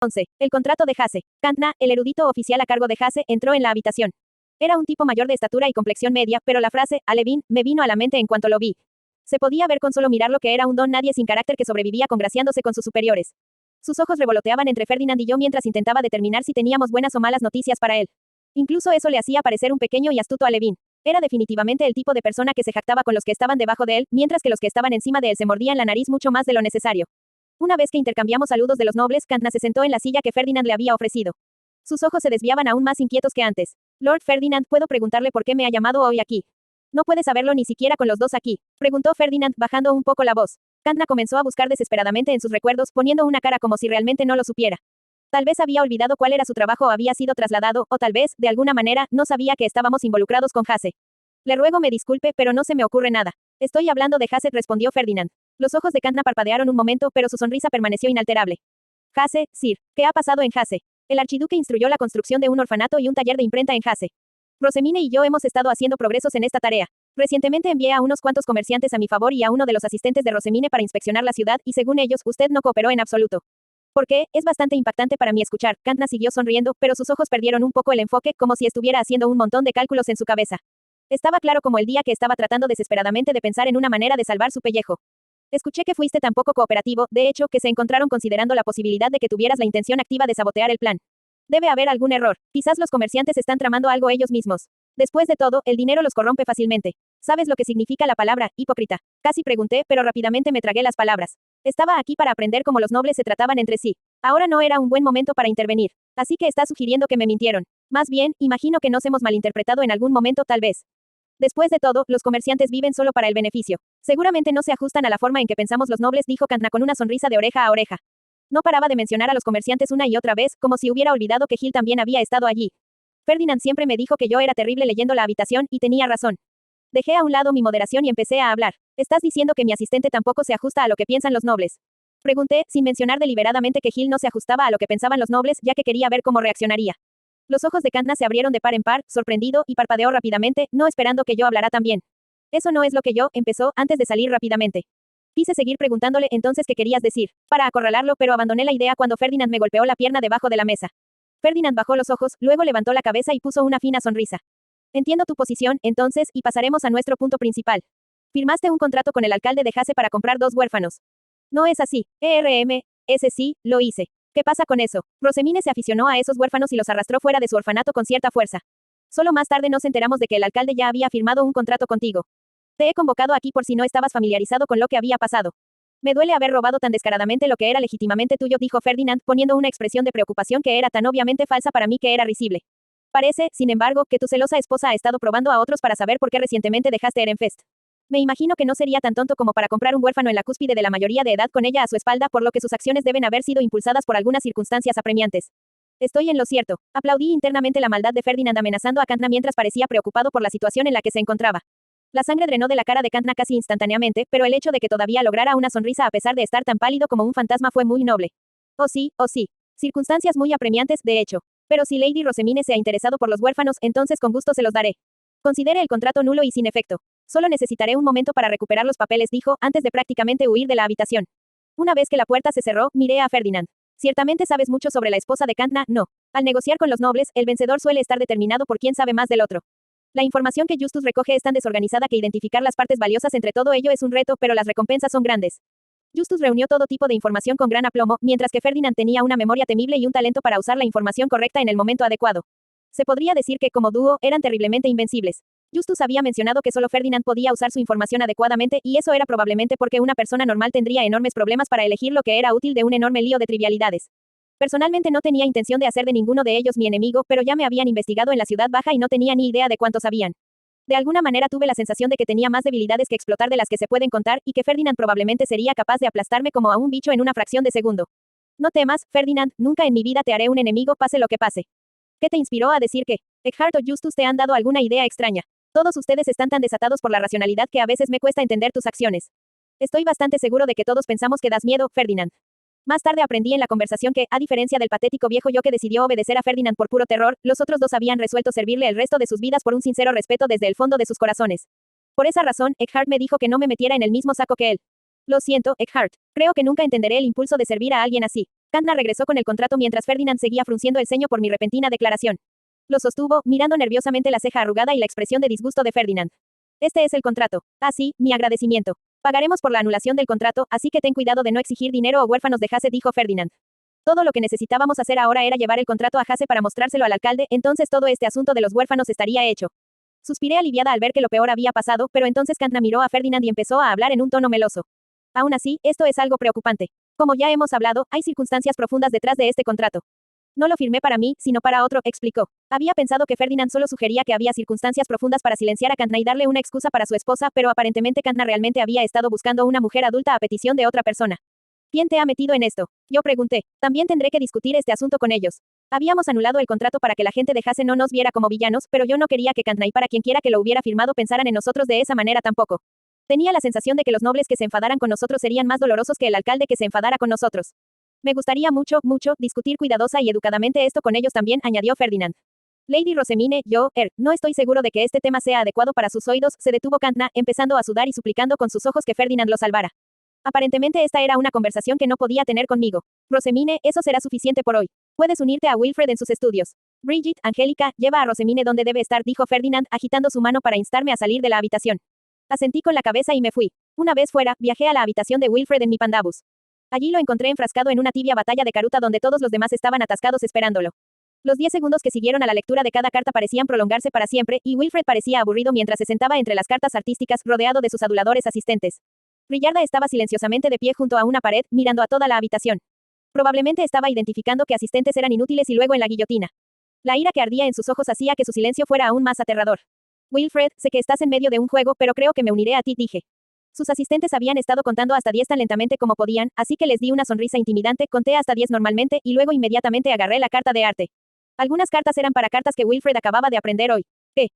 11. El contrato de Hase. Kantna, el erudito oficial a cargo de Hase, entró en la habitación. Era un tipo mayor de estatura y complexión media, pero la frase, Alevin, me vino a la mente en cuanto lo vi. Se podía ver con solo mirarlo que era un don nadie sin carácter que sobrevivía congraciándose con sus superiores. Sus ojos revoloteaban entre Ferdinand y yo mientras intentaba determinar si teníamos buenas o malas noticias para él. Incluso eso le hacía parecer un pequeño y astuto Alevin. Era definitivamente el tipo de persona que se jactaba con los que estaban debajo de él, mientras que los que estaban encima de él se mordían la nariz mucho más de lo necesario. Una vez que intercambiamos saludos de los nobles, Kantna se sentó en la silla que Ferdinand le había ofrecido. Sus ojos se desviaban aún más inquietos que antes. Lord Ferdinand, ¿puedo preguntarle por qué me ha llamado hoy aquí? No puede saberlo ni siquiera con los dos aquí, preguntó Ferdinand, bajando un poco la voz. Kantna comenzó a buscar desesperadamente en sus recuerdos, poniendo una cara como si realmente no lo supiera. Tal vez había olvidado cuál era su trabajo o había sido trasladado, o tal vez, de alguna manera, no sabía que estábamos involucrados con Hase. Le ruego me disculpe, pero no se me ocurre nada. Estoy hablando de Hase, respondió Ferdinand. Los ojos de Kantna parpadearon un momento, pero su sonrisa permaneció inalterable. Hase, Sir, ¿qué ha pasado en Hase? El archiduque instruyó la construcción de un orfanato y un taller de imprenta en Hase. Rosemine y yo hemos estado haciendo progresos en esta tarea. Recientemente envié a unos cuantos comerciantes a mi favor y a uno de los asistentes de Rosemine para inspeccionar la ciudad, y según ellos, usted no cooperó en absoluto. ¿Por qué? Es bastante impactante para mí escuchar. Kantna siguió sonriendo, pero sus ojos perdieron un poco el enfoque, como si estuviera haciendo un montón de cálculos en su cabeza. Estaba claro como el día que estaba tratando desesperadamente de pensar en una manera de salvar su pellejo. Escuché que fuiste tan poco cooperativo, de hecho, que se encontraron considerando la posibilidad de que tuvieras la intención activa de sabotear el plan. Debe haber algún error. Quizás los comerciantes están tramando algo ellos mismos. Después de todo, el dinero los corrompe fácilmente. ¿Sabes lo que significa la palabra hipócrita? Casi pregunté, pero rápidamente me tragué las palabras. Estaba aquí para aprender cómo los nobles se trataban entre sí. Ahora no era un buen momento para intervenir. Así que está sugiriendo que me mintieron. Más bien, imagino que nos hemos malinterpretado en algún momento tal vez. Después de todo, los comerciantes viven solo para el beneficio. Seguramente no se ajustan a la forma en que pensamos los nobles, dijo Kantna con una sonrisa de oreja a oreja. No paraba de mencionar a los comerciantes una y otra vez, como si hubiera olvidado que Gil también había estado allí. Ferdinand siempre me dijo que yo era terrible leyendo la habitación, y tenía razón. Dejé a un lado mi moderación y empecé a hablar. ¿Estás diciendo que mi asistente tampoco se ajusta a lo que piensan los nobles? Pregunté, sin mencionar deliberadamente que Gil no se ajustaba a lo que pensaban los nobles, ya que quería ver cómo reaccionaría. Los ojos de Kantna se abrieron de par en par, sorprendido, y parpadeó rápidamente, no esperando que yo hablara también. Eso no es lo que yo, empezó, antes de salir rápidamente. Quise seguir preguntándole entonces qué querías decir, para acorralarlo, pero abandoné la idea cuando Ferdinand me golpeó la pierna debajo de la mesa. Ferdinand bajó los ojos, luego levantó la cabeza y puso una fina sonrisa. Entiendo tu posición, entonces, y pasaremos a nuestro punto principal. Firmaste un contrato con el alcalde de Hase para comprar 2 huérfanos. No es así, ese sí, lo hice. ¿Qué pasa con eso? Rosemine se aficionó a esos huérfanos y los arrastró fuera de su orfanato con cierta fuerza. Solo más tarde nos enteramos de que el alcalde ya había firmado un contrato contigo. Te he convocado aquí por si no estabas familiarizado con lo que había pasado. Me duele haber robado tan descaradamente lo que era legítimamente tuyo, dijo Ferdinand, poniendo una expresión de preocupación que era tan obviamente falsa para mí que era risible. Parece, sin embargo, que tu celosa esposa ha estado probando a otros para saber por qué recientemente dejaste Ehrenfest. Me imagino que no sería tan tonto como para comprar un huérfano en la cúspide de la mayoría de edad con ella a su espalda, por lo que sus acciones deben haber sido impulsadas por algunas circunstancias apremiantes. Estoy en lo cierto. Aplaudí internamente la maldad de Ferdinand amenazando a Kantna mientras parecía preocupado por la situación en la que se encontraba. La sangre drenó de la cara de Kantna casi instantáneamente, pero el hecho de que todavía lograra una sonrisa a pesar de estar tan pálido como un fantasma fue muy noble. Oh sí, oh sí. Circunstancias muy apremiantes, de hecho. Pero si Lady Rosemine se ha interesado por los huérfanos, entonces con gusto se los daré. Considere el contrato nulo y sin efecto. Solo necesitaré un momento para recuperar los papeles, dijo, antes de prácticamente huir de la habitación. Una vez que la puerta se cerró, miré a Ferdinand. Ciertamente sabes mucho sobre la esposa de Kantna, no. Al negociar con los nobles, el vencedor suele estar determinado por quién sabe más del otro. La información que Justus recoge es tan desorganizada que identificar las partes valiosas entre todo ello es un reto, pero las recompensas son grandes. Justus reunió todo tipo de información con gran aplomo, mientras que Ferdinand tenía una memoria temible y un talento para usar la información correcta en el momento adecuado. Se podría decir que, como dúo, eran terriblemente invencibles. Justus había mencionado que solo Ferdinand podía usar su información adecuadamente, y eso era probablemente porque una persona normal tendría enormes problemas para elegir lo que era útil de un enorme lío de trivialidades. Personalmente no tenía intención de hacer de ninguno de ellos mi enemigo, pero ya me habían investigado en la ciudad baja y no tenía ni idea de cuántos habían. De alguna manera tuve la sensación de que tenía más debilidades que explotar de las que se pueden contar, y que Ferdinand probablemente sería capaz de aplastarme como a un bicho en una fracción de segundo. No temas, Ferdinand, nunca en mi vida te haré un enemigo, pase lo que pase. ¿Qué te inspiró a decir que Eckhart o Justus te han dado alguna idea extraña? Todos ustedes están tan desatados por la racionalidad que a veces me cuesta entender tus acciones. Estoy bastante seguro de que todos pensamos que das miedo, Ferdinand. Más tarde aprendí en la conversación que, a diferencia del patético viejo yo que decidió obedecer a Ferdinand por puro terror, los otros dos habían resuelto servirle el resto de sus vidas por un sincero respeto desde el fondo de sus corazones. Por esa razón, Eckhart me dijo que no me metiera en el mismo saco que él. Lo siento, Eckhart. Creo que nunca entenderé el impulso de servir a alguien así. Kantna regresó con el contrato mientras Ferdinand seguía frunciendo el ceño por mi repentina declaración. Lo sostuvo, mirando nerviosamente la ceja arrugada y la expresión de disgusto de Ferdinand. Este es el contrato. Ah, sí, mi agradecimiento. Pagaremos por la anulación del contrato, así que ten cuidado de no exigir dinero o huérfanos de Hase, dijo Ferdinand. Todo lo que necesitábamos hacer ahora era llevar el contrato a Hase para mostrárselo al alcalde, entonces todo este asunto de los huérfanos estaría hecho. Suspiré aliviada al ver que lo peor había pasado, pero entonces Kantna miró a Ferdinand y empezó a hablar en un tono meloso. Aún así, esto es algo preocupante. Como ya hemos hablado, hay circunstancias profundas detrás de este contrato. No lo firmé para mí, sino para otro, explicó. Había pensado que Ferdinand solo sugería que había circunstancias profundas para silenciar a Kantna y darle una excusa para su esposa, pero aparentemente Kantna realmente había estado buscando una mujer adulta a petición de otra persona. ¿Quién te ha metido en esto? Yo pregunté. También tendré que discutir este asunto con ellos. Habíamos anulado el contrato para que la gente de Hase no nos viera como villanos, pero yo no quería que Kantna y para quien quiera que lo hubiera firmado pensaran en nosotros de esa manera tampoco. Tenía la sensación de que los nobles que se enfadaran con nosotros serían más dolorosos que el alcalde que se enfadara con nosotros. Me gustaría mucho, discutir cuidadosa y educadamente esto con ellos también, añadió Ferdinand. Lady Rosemine, no estoy seguro de que este tema sea adecuado para sus oídos, se detuvo Kantna, empezando a sudar y suplicando con sus ojos que Ferdinand lo salvara. Aparentemente esta era una conversación que no podía tener conmigo. Rosemine, eso será suficiente por hoy. Puedes unirte a Wilfred en sus estudios. Bridget, Angélica, lleva a Rosemine donde debe estar, dijo Ferdinand, agitando su mano para instarme a salir de la habitación. Asentí con la cabeza y me fui. Una vez fuera, viajé a la habitación de Wilfred en mi pandabus. Allí lo encontré enfrascado en una tibia batalla de caruta donde todos los demás estaban atascados esperándolo. Los 10 segundos que siguieron a la lectura de cada carta parecían prolongarse para siempre, y Wilfred parecía aburrido mientras se sentaba entre las cartas artísticas, rodeado de sus aduladores asistentes. Brillarda estaba silenciosamente de pie junto a una pared, mirando a toda la habitación. Probablemente estaba identificando que asistentes eran inútiles y luego en la guillotina. La ira que ardía en sus ojos hacía que su silencio fuera aún más aterrador. Wilfred, sé que estás en medio de un juego, pero creo que me uniré a ti, dije. Sus asistentes habían estado contando hasta 10 tan lentamente como podían, así que les di una sonrisa intimidante, conté hasta 10 normalmente, y luego inmediatamente agarré la carta de arte. Algunas cartas eran para cartas que Wilfred acababa de aprender hoy.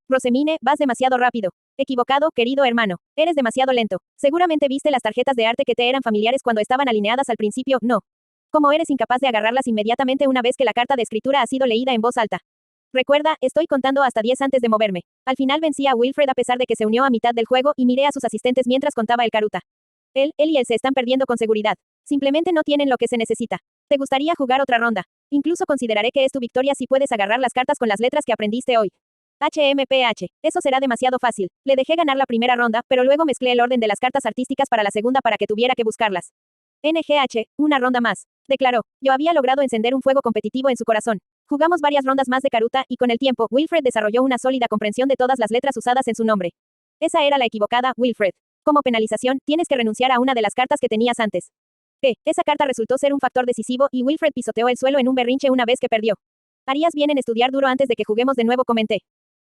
Rosemine, vas demasiado rápido. Equivocado, querido hermano. Eres demasiado lento. Seguramente viste las tarjetas de arte que te eran familiares cuando estaban alineadas al principio, ¿no? ¿Cómo eres incapaz de agarrarlas inmediatamente una vez que la carta de escritura ha sido leída en voz alta? Recuerda, estoy contando hasta 10 antes de moverme. Al final vencí a Wilfred a pesar de que se unió a mitad del juego y miré a sus asistentes mientras contaba el caruta. Él y él se están perdiendo con seguridad. Simplemente no tienen lo que se necesita. ¿Te gustaría jugar otra ronda? Incluso consideraré que es tu victoria si puedes agarrar las cartas con las letras que aprendiste hoy. HMPH. Eso será demasiado fácil. Le dejé ganar la primera ronda, pero luego mezclé el orden de las cartas artísticas para la segunda para que tuviera que buscarlas. NGH, una ronda más. Declaró. Yo había logrado encender un fuego competitivo en su corazón. Jugamos varias rondas más de caruta, y con el tiempo, Wilfred desarrolló una sólida comprensión de todas las letras usadas en su nombre. Esa era la equivocada, Wilfred. Como penalización, tienes que renunciar a una de las cartas que tenías antes. Esa carta resultó ser un factor decisivo, y Wilfred pisoteó el suelo en un berrinche una vez que perdió. Harías bien en estudiar duro antes de que juguemos de nuevo, comenté.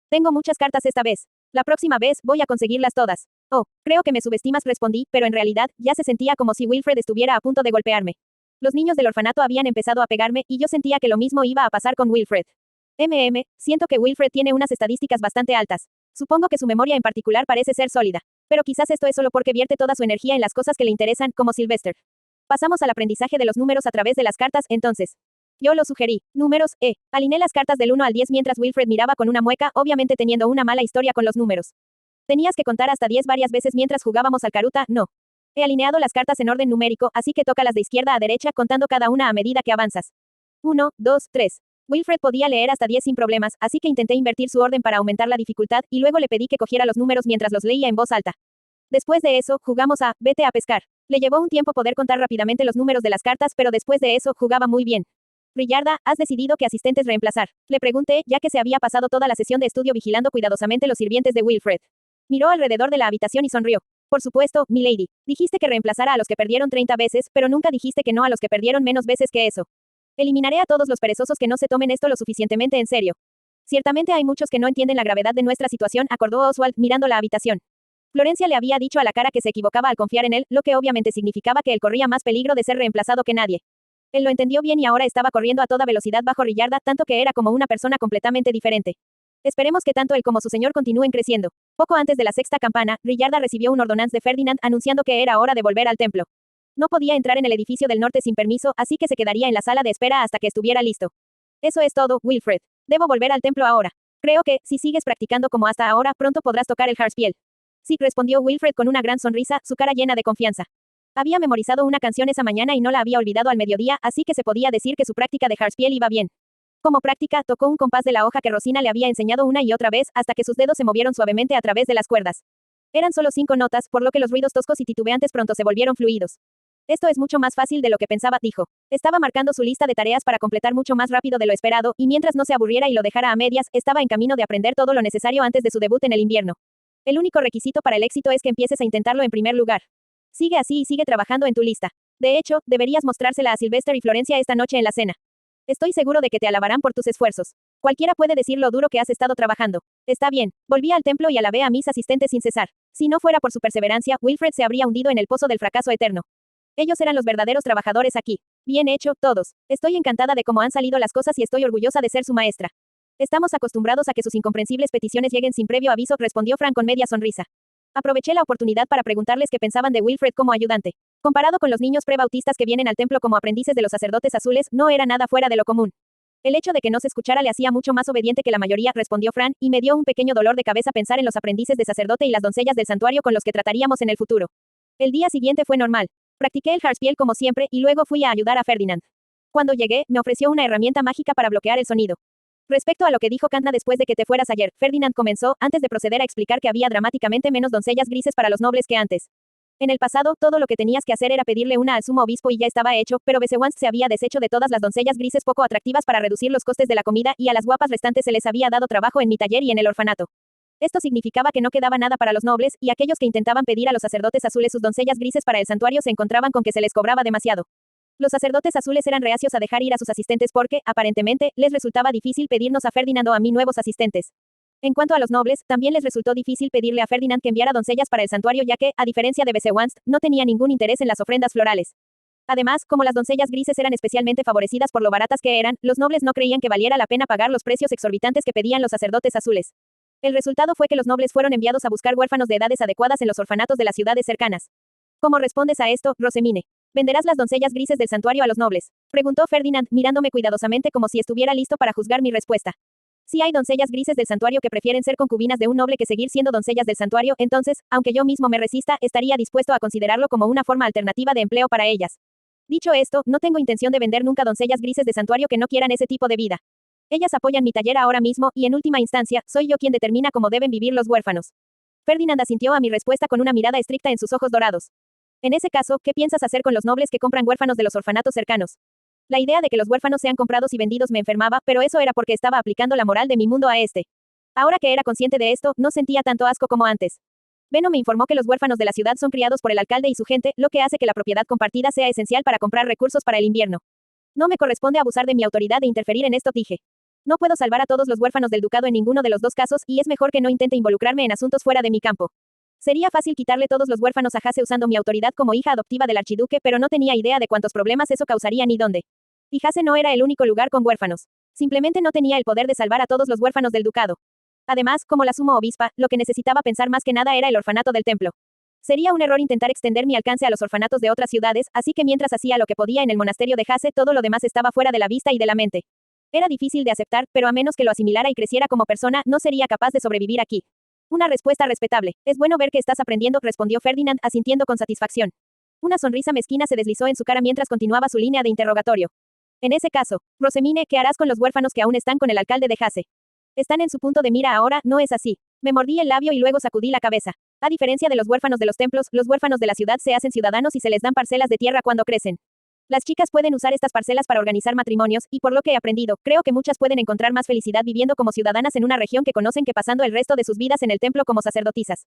Tengo muchas cartas esta vez. La próxima vez, voy a conseguirlas todas. Oh, creo que me subestimas, respondí, pero en realidad, ya se sentía como si Wilfred estuviera a punto de golpearme. Los niños del orfanato habían empezado a pegarme, y yo sentía que lo mismo iba a pasar con Wilfred. Siento que Wilfred tiene unas estadísticas bastante altas. Supongo que su memoria en particular parece ser sólida. Pero quizás esto es solo porque vierte toda su energía en las cosas que le interesan, como Sylvester. Pasamos al aprendizaje de los números a través de las cartas, entonces. Yo lo sugerí. Números, Alineé las cartas del 1 al 10 mientras Wilfred miraba con una mueca, obviamente teniendo una mala historia con los números. Tenías que contar hasta 10 varias veces mientras jugábamos al caruta, no. He alineado las cartas en orden numérico, así que tócalas de izquierda a derecha contando cada una a medida que avanzas. 1, 2, 3. Wilfred podía leer hasta 10 sin problemas, así que intenté invertir su orden para aumentar la dificultad, y luego le pedí que cogiera los números mientras los leía en voz alta. Después de eso, jugamos a vete a pescar. Le llevó un tiempo poder contar rápidamente los números de las cartas, pero después de eso, jugaba muy bien. Brillarda, ¿has decidido qué asistentes reemplazar? Le pregunté, ya que se había pasado toda la sesión de estudio vigilando cuidadosamente los sirvientes de Wilfred. Miró alrededor de la habitación y sonrió. Por supuesto, milady. Dijiste que reemplazara a los que perdieron 30 veces, pero nunca dijiste que no a los que perdieron menos veces que eso. Eliminaré a todos los perezosos que no se tomen esto lo suficientemente en serio. Ciertamente hay muchos que no entienden la gravedad de nuestra situación, acordó Oswald, mirando la habitación. Florencia le había dicho a la cara que se equivocaba al confiar en él, lo que obviamente significaba que él corría más peligro de ser reemplazado que nadie. Él lo entendió bien y ahora estaba corriendo a toda velocidad bajo Brillarda, tanto que era como una persona completamente diferente. Esperemos que tanto él como su señor continúen creciendo. Poco antes de la sexta campana, Brillarda recibió un ordonance de Ferdinand anunciando que era hora de volver al templo. No podía entrar en el edificio del norte sin permiso, así que se quedaría en la sala de espera hasta que estuviera listo. Eso es todo, Wilfred. Debo volver al templo ahora. Creo que, si sigues practicando como hasta ahora, pronto podrás tocar el harpiel. Sí, respondió Wilfred con una gran sonrisa, su cara llena de confianza. Había memorizado una canción esa mañana y no la había olvidado al mediodía, así que se podía decir que su práctica de Harspiel iba bien. Como práctica, tocó un compás de la hoja que Rosina le había enseñado una y otra vez, hasta que sus dedos se movieron suavemente a través de las cuerdas. Eran solo 5 notas, por lo que los ruidos toscos y titubeantes pronto se volvieron fluidos. Esto es mucho más fácil de lo que pensaba, dijo. Estaba marcando su lista de tareas para completar mucho más rápido de lo esperado, y mientras no se aburriera y lo dejara a medias, estaba en camino de aprender todo lo necesario antes de su debut en el invierno. El único requisito para el éxito es que empieces a intentarlo en primer lugar. Sigue así y sigue trabajando en tu lista. De hecho, deberías mostrársela a Sylvester y Florencia esta noche en la cena. Estoy seguro de que te alabarán por tus esfuerzos. Cualquiera puede decir lo duro que has estado trabajando. Está bien. Volví al templo y alabé a mis asistentes sin cesar. Si no fuera por su perseverancia, Wilfred se habría hundido en el pozo del fracaso eterno. Ellos eran los verdaderos trabajadores aquí. Bien hecho, todos. Estoy encantada de cómo han salido las cosas y estoy orgullosa de ser su maestra. Estamos acostumbrados a que sus incomprensibles peticiones lleguen sin previo aviso, respondió Frank con media sonrisa. Aproveché la oportunidad para preguntarles qué pensaban de Wilfred como ayudante. Comparado con los niños prebautistas que vienen al templo como aprendices de los sacerdotes azules, no era nada fuera de lo común. El hecho de que no se escuchara le hacía mucho más obediente que la mayoría, respondió Fran, y me dio un pequeño dolor de cabeza pensar en los aprendices de sacerdote y las doncellas del santuario con los que trataríamos en el futuro. El día siguiente fue normal. Practiqué el Harspiel como siempre, y luego fui a ayudar a Ferdinand. Cuando llegué, me ofreció una herramienta mágica para bloquear el sonido. Respecto a lo que dijo Candna después de que te fueras ayer, Ferdinand comenzó, antes de proceder a explicar que había dramáticamente menos doncellas grises para los nobles que antes. En el pasado, todo lo que tenías que hacer era pedirle una al sumo obispo y ya estaba hecho, pero Besewans se había deshecho de todas las doncellas grises poco atractivas para reducir los costes de la comida, y a las guapas restantes se les había dado trabajo en mi taller y en el orfanato. Esto significaba que no quedaba nada para los nobles, y aquellos que intentaban pedir a los sacerdotes azules sus doncellas grises para el santuario se encontraban con que se les cobraba demasiado. Los sacerdotes azules eran reacios a dejar ir a sus asistentes porque, aparentemente, les resultaba difícil pedirnos a Ferdinand o a mí nuevos asistentes. En cuanto a los nobles, también les resultó difícil pedirle a Ferdinand que enviara doncellas para el santuario ya que, a diferencia de Besewans, no tenía ningún interés en las ofrendas florales. Además, como las doncellas grises eran especialmente favorecidas por lo baratas que eran, los nobles no creían que valiera la pena pagar los precios exorbitantes que pedían los sacerdotes azules. El resultado fue que los nobles fueron enviados a buscar huérfanos de edades adecuadas en los orfanatos de las ciudades cercanas. ¿Cómo respondes a esto, Rosemine? ¿Venderás las doncellas grises del santuario a los nobles?, preguntó Ferdinand, mirándome cuidadosamente como si estuviera listo para juzgar mi respuesta. Si hay doncellas grises del santuario que prefieren ser concubinas de un noble que seguir siendo doncellas del santuario, entonces, aunque yo mismo me resista, estaría dispuesto a considerarlo como una forma alternativa de empleo para ellas. Dicho esto, no tengo intención de vender nunca doncellas grises de santuario que no quieran ese tipo de vida. Ellas apoyan mi taller ahora mismo, y en última instancia, soy yo quien determina cómo deben vivir los huérfanos. Ferdinand asintió a mi respuesta con una mirada estricta en sus ojos dorados. En ese caso, ¿qué piensas hacer con los nobles que compran huérfanos de los orfanatos cercanos? La idea de que los huérfanos sean comprados y vendidos me enfermaba, pero eso era porque estaba aplicando la moral de mi mundo a este. Ahora que era consciente de esto, no sentía tanto asco como antes. Beno me informó que los huérfanos de la ciudad son criados por el alcalde y su gente, lo que hace que la propiedad compartida sea esencial para comprar recursos para el invierno. No me corresponde abusar de mi autoridad e interferir en esto, dije. No puedo salvar a todos los huérfanos del ducado en ninguno de los dos casos, y es mejor que no intente involucrarme en asuntos fuera de mi campo. Sería fácil quitarle todos los huérfanos a Hase usando mi autoridad como hija adoptiva del archiduque, pero no tenía idea de cuántos problemas eso causaría ni dónde. Y Hase no era el único lugar con huérfanos. Simplemente no tenía el poder de salvar a todos los huérfanos del ducado. Además, como la sumo obispa, lo que necesitaba pensar más que nada era el orfanato del templo. Sería un error intentar extender mi alcance a los orfanatos de otras ciudades, así que mientras hacía lo que podía en el monasterio de Hase, todo lo demás estaba fuera de la vista y de la mente. Era difícil de aceptar, pero a menos que lo asimilara y creciera como persona, no sería capaz de sobrevivir aquí. Una respuesta respetable. Es bueno ver que estás aprendiendo, respondió Ferdinand, asintiendo con satisfacción. Una sonrisa mezquina se deslizó en su cara mientras continuaba su línea de interrogatorio. En ese caso, Rosemine, ¿qué harás con los huérfanos que aún están con el alcalde de Hase? Están en su punto de mira ahora, ¿no es así? Me mordí el labio y luego sacudí la cabeza. A diferencia de los huérfanos de los templos, los huérfanos de la ciudad se hacen ciudadanos y se les dan parcelas de tierra cuando crecen. Las chicas pueden usar estas parcelas para organizar matrimonios, y por lo que he aprendido, creo que muchas pueden encontrar más felicidad viviendo como ciudadanas en una región que conocen que pasando el resto de sus vidas en el templo como sacerdotisas.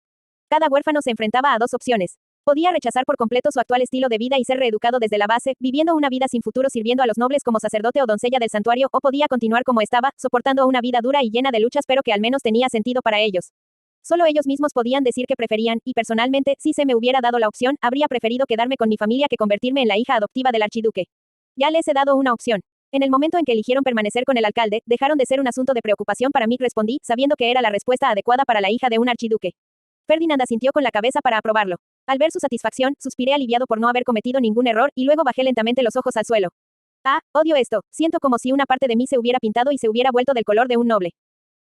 Cada huérfano se enfrentaba a dos opciones. Podía rechazar por completo su actual estilo de vida y ser reeducado desde la base, viviendo una vida sin futuro sirviendo a los nobles como sacerdote o doncella del santuario, o podía continuar como estaba, soportando una vida dura y llena de luchas pero que al menos tenía sentido para ellos. Solo ellos mismos podían decir que preferían, y personalmente, si se me hubiera dado la opción, habría preferido quedarme con mi familia que convertirme en la hija adoptiva del archiduque. Ya les he dado una opción. En el momento en que eligieron permanecer con el alcalde, dejaron de ser un asunto de preocupación para mí, respondí, sabiendo que era la respuesta adecuada para la hija de un archiduque. Ferdinand asintió con la cabeza para aprobarlo. Al ver su satisfacción, suspiré aliviado por no haber cometido ningún error, y luego bajé lentamente los ojos al suelo. Ah, odio esto, siento como si una parte de mí se hubiera pintado y se hubiera vuelto del color de un noble.